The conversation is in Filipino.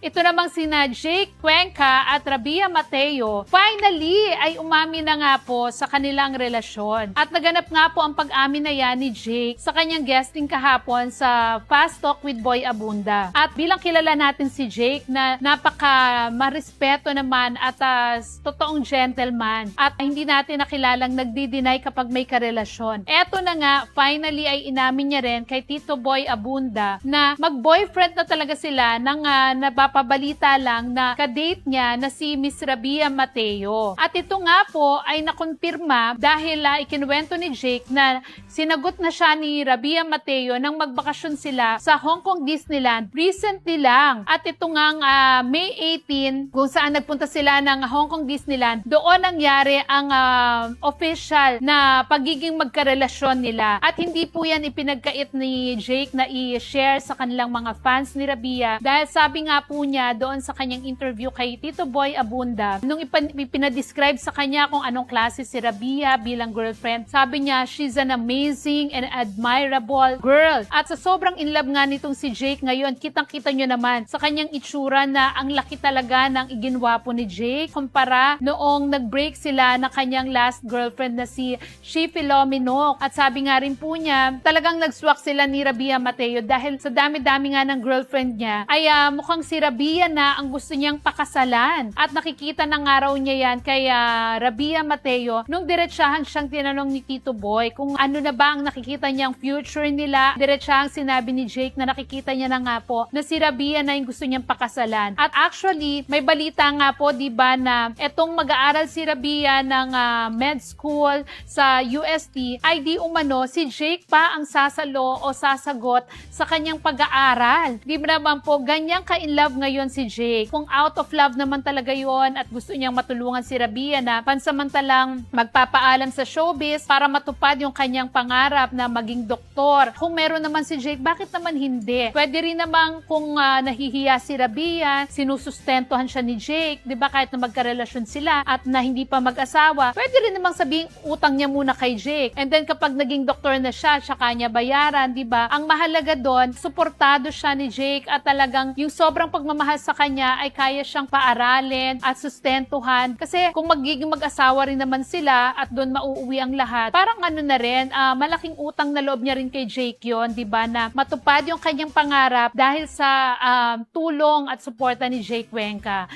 Ito namang sina Jake Cuenca at Rabia Mateo, finally ay umamin na nga po sa kanilang relasyon. At naganap nga po ang pag-amin na yan ni Jake sa kanyang guesting kahapon sa Fast Talk with Boy Abunda. At bilang kilala natin si Jake na napaka marespeto naman at totoong gentleman at hindi natin nakilalang nagdi-deny kapag may karelasyon. Eto na nga, finally ay inamin niya rin kay Tito Boy Abunda na mag-boyfriend na talaga sila nang napapabalita lang na kadate niya na si Miss Rabia Mateo. At ito nga po ay nakonfirma dahil ikinuwento ni Jake na sinagot na siya ni Rabia Mateo nang magbakasyon sila sa Hong Kong Disneyland recently lang. At ito nga May 18 kung saan nagpunta sila ng Hong Kong Disneyland, doon nangyari ang official na pagiging magkarelasyon nila. At hindi po yan ipinagkait ni Jake na i-share sa kanilang mga fans ni Rabia dahil sabi nga po niya doon sa kanyang interview kay Tito Boy Abunda, nung ipinadescribe sa kanya kung anong klase si Rabia bilang girlfriend, sabi niya, she's an amazing and admirable girl. At sa sobrang in love nga nitong si Jake ngayon, kitang-kita nyo naman sa kanyang itsura na ang laki talaga ng iginwapo ni Jake kumpara noong nag-break sila na kanyang last girlfriend na si She Filomeno. At sabi nga rin po niya, talagang nagswak sila ni Rabia Mateo dahil sa dami-dami nga ng girlfriend niya ay mukhang si Rabia na ang gusto niyang pakasalan. At nakikita ng araw niya yan kay Rabia Mateo nung diretsahan siyang tinanong ni Tito Boy kung ano na ba ang nakikita niyang future nila. Diretsahang sinabi ni Jake na nakikita niya na nga po na si Rabia na yung gusto niyang pakasalan. At actually, may balita nga po, diba, na etong mag-aaral si Rabia ng med school sa UST ay di umano si Jake pa ang sasalo o sasagot sa kanyang pag-aaral. Di ba naman po, ganyang ka-in love ngayon si Jake. Kung out of love naman talaga yon at gusto niyang matulungan si Rabia na pansamantalang magpapaalam sa showbiz para matupad yung kanyang pangarap na maging doktor. Kung meron naman si Jake, bakit naman hindi? Pwede rin naman kung nahihiya si Rabia, sinusustentuhan siya ni Jake, di ba, kahit na magkarelasyon sila at na hindi pa mag-asawa, pwede rin namang sabing utang niya muna kay Jake. And then kapag naging doktor na siya, tsaka niya bayaran, di ba? Ang mahalaga doon, suportado siya ni Jake at talagang yung sobrang pagmamahal sa kanya ay kaya siyang paaralin at sustentuhan. Kasi kung magiging mag-asawa rin naman sila at doon mauuwi ang lahat, parang ano na rin, malaking utang na loob niya rin kay Jake yon, di ba, na matupad yung kanyang pangarap dahil sa tulong at suporta ni Jake Cuenca.